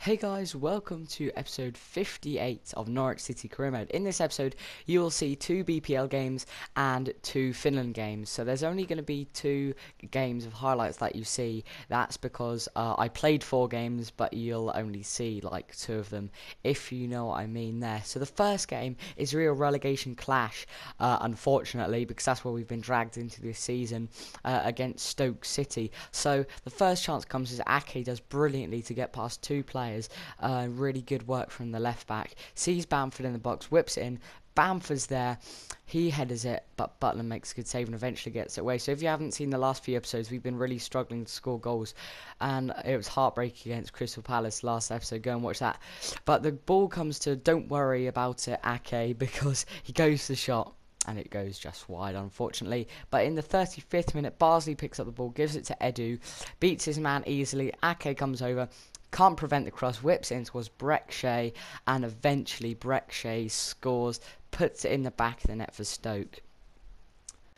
Hey guys, welcome to episode 58 of Norwich City Career Mode. In this episode, you will see 2 BPL games and 2 Finland games. So there's only going to be 2 games of highlights that you see. That's because I played 4 games, but you'll only see like 2 of them, if you know what I mean there. So the first game is a real relegation clash, unfortunately, because that's where we've been dragged into this season against Stoke City. So the first chance comes as Ake does brilliantly to get past 2 players. Really good work from the left back. Sees Bamford in the box, whips it in. Bamford's there. He headers it, but Butler makes a good save and eventually gets it away. So if you haven't seen the last few episodes, we've been really struggling to score goals. And it was heartbreaking against Crystal Palace last episode. Go and watch that. But the ball comes to, don't worry about it, Ake, because he goes to the shot. And it goes just wide, unfortunately. But in the 35th minute, Barsley picks up the ball, gives it to Edu, beats his man easily. Ake comes over, can't prevent the cross, whips it in towards Breckshay, and eventually Breckshay scores, puts it in the back of the net for Stoke.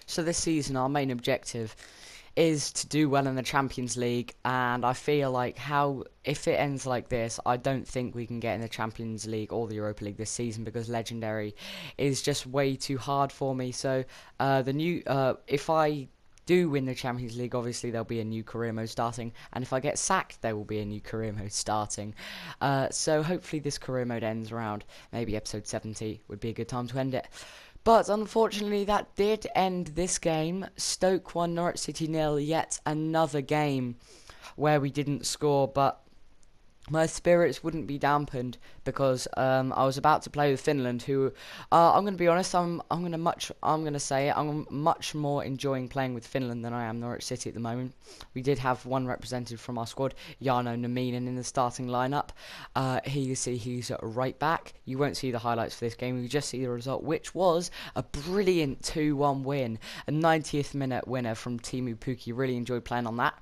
So this season, our main objective is to do well in the Champions League, and I feel like if it ends like this, I don't think we can get in the Champions League or the Europa League this season because Legendary is just way too hard for me. So if I do win the Champions League, obviously there'll be a new career mode starting, and if I get sacked there will be a new career mode starting. So hopefully this career mode ends around maybe episode 70 would be a good time to end it. But unfortunately that did end this game. Stoke 1, Norwich City 0, yet another game where we didn't score, but my spirits wouldn't be dampened because I was about to play with Finland, who I'm going to be honest, I'm much more enjoying playing with Finland than I am Norwich City at the moment. We did have one representative from our squad, Jarno Nieminen, in the starting lineup. Here you see he's at right back. You won't see the highlights for this game. You just see the result, which was a brilliant 2-1 win, a 90th minute winner from Timu Pukki. Really enjoyed playing on that.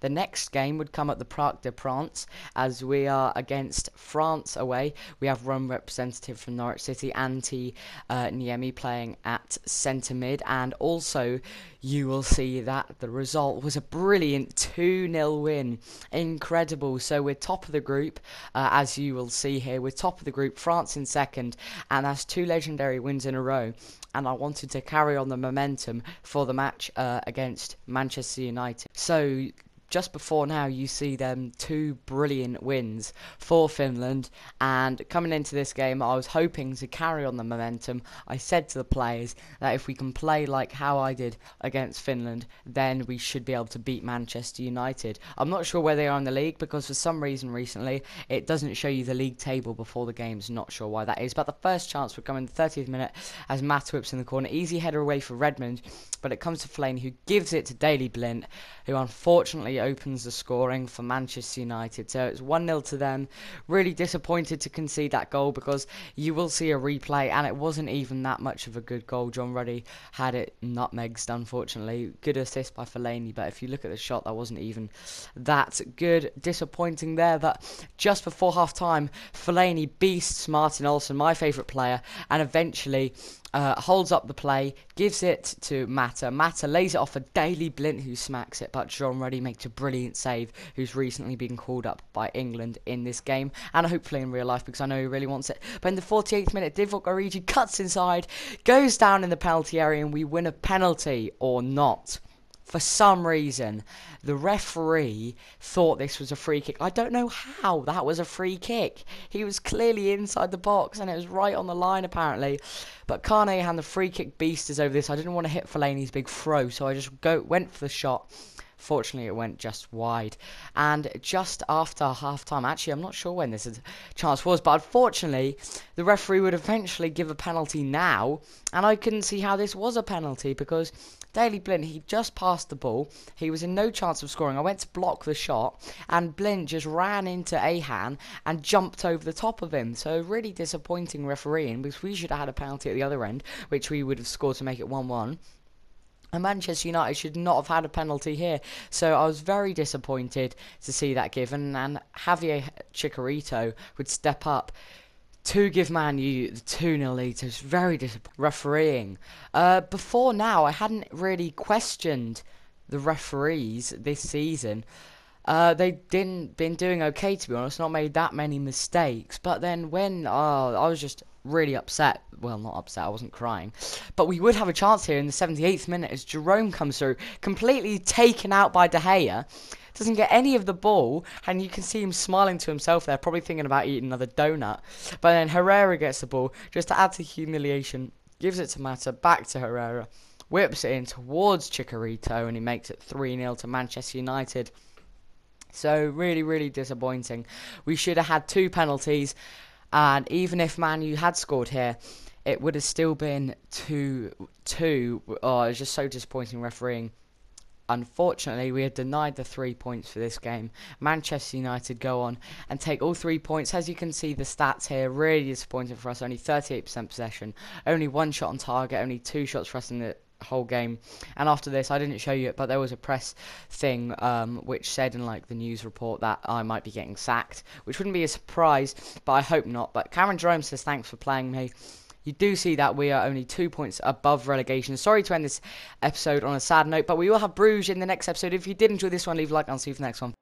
The next game would come at the Parc des Princes as we are against France away. We have one representative from Norwich City, Antti Niemi, playing at centre mid, and also you will see that the result was a brilliant 2-0 win. Incredible. So we're top of the group, as you will see here. We're top of the group, France in second, and that's 2 legendary wins in a row. And I wanted to carry on the momentum for the match against Manchester United. So just before now, you see them 2 brilliant wins for Finland, and coming into this game, I was hoping to carry on the momentum. I said to the players that if we can play like how I did against Finland, then we should be able to beat Manchester United. I'm not sure where they are in the league because for some reason recently it doesn't show you the league table before the games. Not sure why that is, but the first chance would come in the 30th minute as Matt whips in the corner. Easy header away for Redmond, but it comes to Fellaini, who gives it to Daley Blind, who unfortunately opens the scoring for Manchester United. So it's 1-0 to them. Really disappointed to concede that goal because you will see a replay and it wasn't even that much of a good goal. John Ruddy had it nutmegged, unfortunately. Good assist by Fellaini, but if you look at the shot, that wasn't even that good. Disappointing there, but just before half time, Fellaini beasts Martin Olsson, my favourite player, and eventually holds up the play, gives it to Mata. Mata lays it off for Daley Blind, who smacks it, but John Ruddy makes a brilliant save, who's recently been called up by England in this game, and hopefully in real life, because I know he really wants it. But in the 48th minute, Divock Origi cuts inside, goes down in the penalty area, and we win a penalty, or not. For some reason, the referee thought this was a free kick. I don't know how that was a free kick. He was clearly inside the box and it was right on the line apparently. But Carnahan, the free kick beast, is over this. I didn't want to hit Fellaini's big throw, so I just went for the shot. Fortunately, it went just wide. And just after half-time, actually, I'm not sure when this chance was, but unfortunately, the referee would eventually give a penalty now, and I couldn't see how this was a penalty because Daley Blind, he just passed the ball. He was in no chance of scoring. I went to block the shot, and Blind just ran into Ahan and jumped over the top of him. So really disappointing refereeing because we should have had a penalty at the other end, which we would have scored to make it 1-1. And Manchester United should not have had a penalty here. So I was very disappointed to see that given. And Javier Chicharito would step up to give Man U the 2-0 lead. So it's very disappointing. Refereeing. Before now, I hadn't really questioned the referees this season. They didn't been doing okay, to be honest, not made that many mistakes. But then when I was just really upset. Well, not upset, I wasn't crying. But we would have a chance here in the 78th minute as Jerome comes through, completely taken out by De Gea. Doesn't get any of the ball, and you can see him smiling to himself there, probably thinking about eating another donut. But then Herrera gets the ball, just to add to humiliation, gives it to Mata, back to Herrera, whips it in towards Chicharito, and he makes it 3-0 to Manchester United. So really, really disappointing. We should have had 2 penalties, and even if Man U had scored here, it would have still been 2-2. Oh, it was just so disappointing refereeing. Unfortunately, we are denied the 3 points for this game. Manchester United go on and take all 3 points. As you can see, the stats here, really disappointing for us. Only 38% possession, only 1 shot on target, only 2 shots for us in the whole game. And after this, I didn't show you it, but there was a press thing which said in like the news report that I might be getting sacked, which wouldn't be a surprise, but I hope not. But Cameron Jerome says thanks for playing me. You do see that we are only 2 points above relegation. Sorry to end this episode on a sad note, but we will have Bruges in the next episode. If you did enjoy this one, leave a like and I'll see you for the next one.